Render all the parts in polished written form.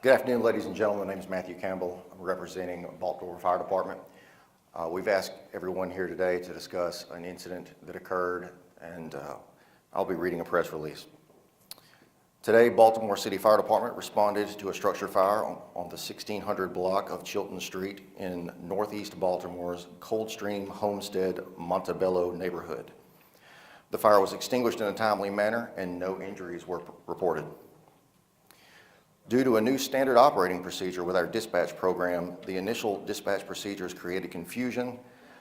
Good afternoon, ladies and gentlemen. My name is Matthew Campbell. I'm representing Baltimore Fire Department. We've asked everyone here today to discuss an incident that occurred, and I'll be reading a press release. Today, Baltimore City Fire Department responded to a structure fire on the 1600 block of Chilton Street in northeast Baltimore's Coldstream Homestead Montebello neighborhood. The fire was extinguished in a timely manner and no injuries were reported. Due to a new standard operating procedure with our dispatch program, the initial dispatch procedures created confusion,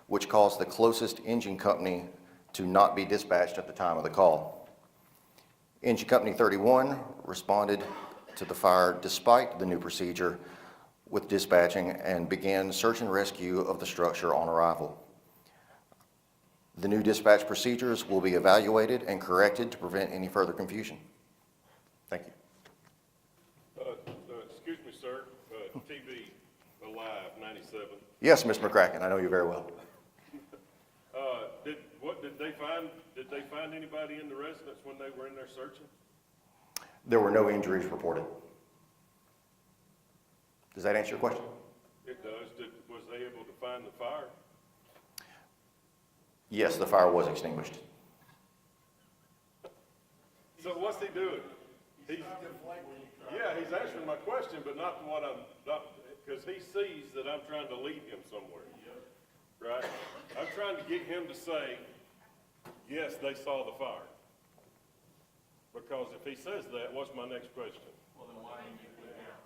which caused the closest engine company to not be dispatched at the time of the call. Engine Company 31 responded to the fire despite the new procedure with dispatching and began search and rescue of the structure on arrival. The new dispatch procedures will be evaluated and corrected to prevent any further confusion. Thank you. Excuse me, sir. TV Alive 97. Yes, Mr. McCracken, I know you very well. Did they find anybody in the residence when they were in there searching? There were no injuries reported. Does that answer your question? It does. Was they able to find the fire? Yes, the fire was extinguished. So what's he doing? He's answering my question, but not because he sees that I'm trying to lead him somewhere. Right? I'm trying to get him to say, yes, they saw the fire. Because if he says that, what's my next question? Well, then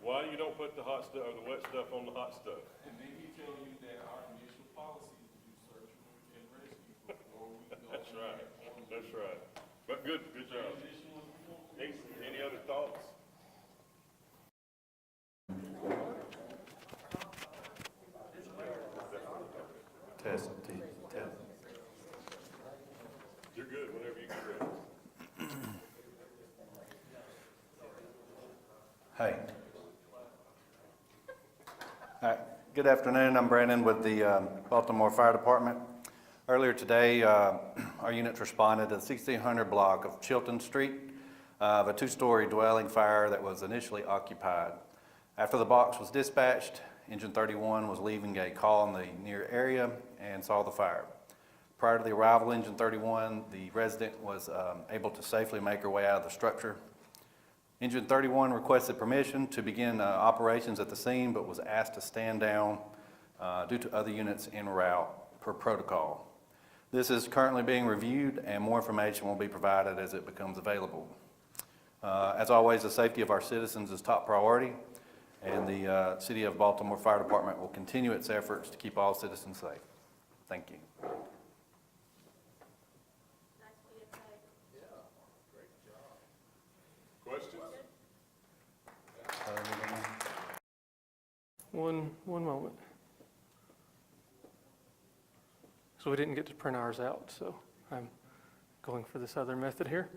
why you don't put the hot stuff or the wet stuff on the hot stuff? And then he tell you that our initial policy is to do search and rescue before we go. That's right. That's right. But good job. Any other thoughts? Test. You're good whenever you get ready. Hey. All right. Good afternoon. I'm Brandon with the Baltimore Fire Department. Earlier today, our units responded to the 1600 block of Chilton Street of a two-story dwelling fire that was initially occupied. After the box was dispatched, Engine 31 was leaving a call in the near area and saw the fire. Prior to the arrival of Engine 31, the resident was able to safely make her way out of the structure. Engine 31 requested permission to begin operations at the scene, but was asked to stand down due to other units en route per protocol. This is currently being reviewed and more information will be provided as it becomes available. As always, the safety of our citizens is top priority, and the City of Baltimore Fire Department will continue its efforts to keep all citizens safe. Thank you. Questions? One moment. So we didn't get to print ours out, so I'm going for this other method here.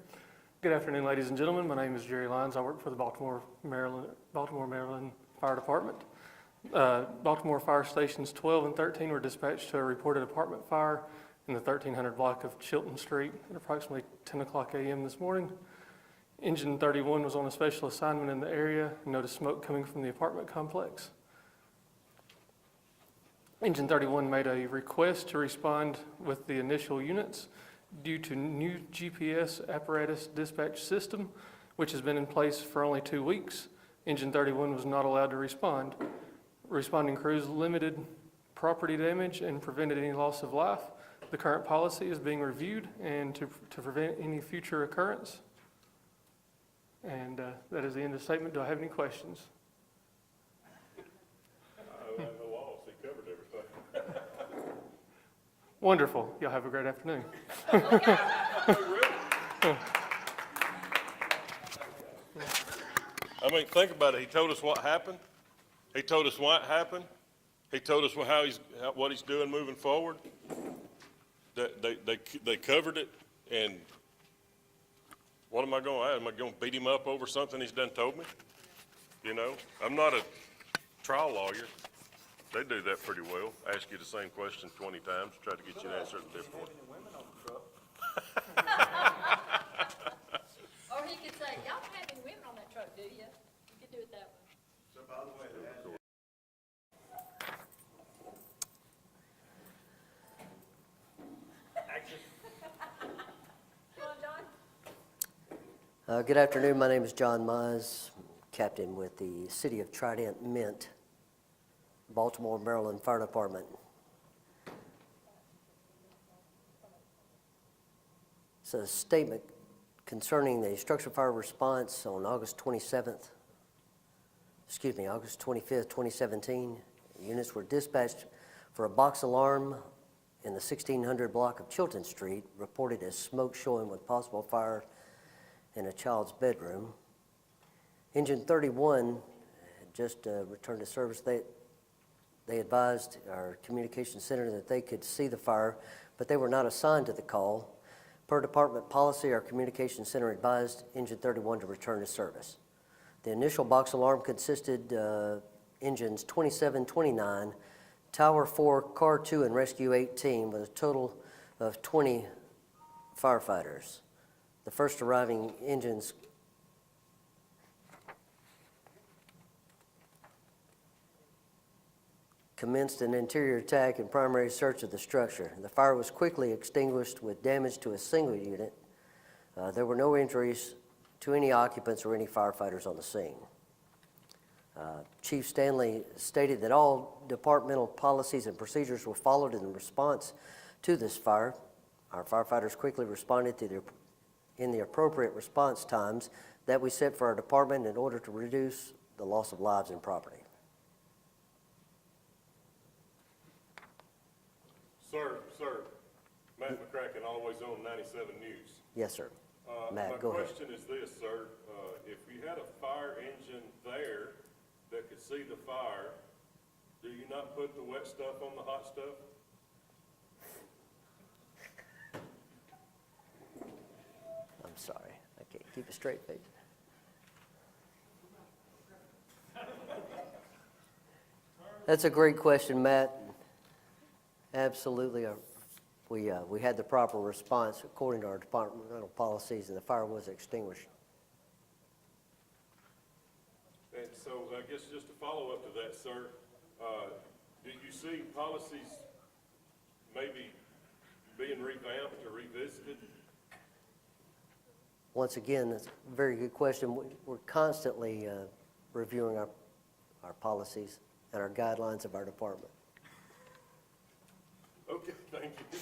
Good afternoon, ladies and gentlemen. My name is Jerry Lyons. I work for the Baltimore, Maryland Fire Department. Baltimore Fire Stations 12 and 13 were dispatched to a reported apartment fire in the 1300 block of Chilton Street at approximately 10 o'clock a.m. this morning. Engine 31 was on a special assignment in the area and noticed smoke coming from the apartment complex. Engine 31 made a request to respond with the initial units due to new GPS apparatus dispatch system, which has been in place for only 2 weeks. Engine 31 was not allowed to respond. Responding crews limited property damage and prevented any loss of life. The current policy is being reviewed and to prevent any future occurrence. And that is the end of the statement. Do I have any questions? No loss. He covered everything. Wonderful. Y'all have a great afternoon. I mean, think about it. He told us what happened. He told us why it happened. He told us what he's doing moving forward. They covered it, and what am I going to add? Am I going to beat him up over something he's done told me? You know, I'm not a trial lawyer. They do that pretty well. Ask you the same question 20 times, try to get you to answer it a different way. Or he could say, y'all don't have any women on that truck, do you? You could do it that way. So Good afternoon. My name is John Mize, captain with the City of Trident Mint, Baltimore, Maryland Fire Department. It's a statement concerning the structure fire response on August 25th, 2017. Units were dispatched for a box alarm in the 1600 block of Chilton Street, reported as smoke showing with possible fire in a child's bedroom. Engine 31 had just returned to service. They advised our communication center that they could see the fire, but they were not assigned to the call. Per department policy, our communication center advised Engine 31 to return to service. The initial box alarm consisted engines 27, 29, Tower 4, Car 2, and Rescue 18 with a total of 20 firefighters. The first arriving engines commenced an interior attack and primary search of the structure. The fire was quickly extinguished with damage to a single unit. There were no injuries to any occupants or any firefighters on the scene. Chief Stanley stated that all departmental policies and procedures were followed in response to this fire. Our firefighters quickly responded in the appropriate response times that we set for our department in order to reduce the loss of lives and property. Sir, Matt McCracken, Always On 97 News. Yes, sir. Matt, go ahead. My question is this, sir. If you had a fire engine there that could see the fire, do you not put the wet stuff on the hot stuff? I'm sorry, I can't keep a straight face. That's a great question, Matt. Absolutely, we had the proper response according to our departmental policies, and the fire was extinguished. And so I guess just to follow up to that, sir, do you see policies maybe being revamped or revisited? Once again, that's a very good question. We're constantly reviewing our policies and our guidelines of our department. Okay, thank you.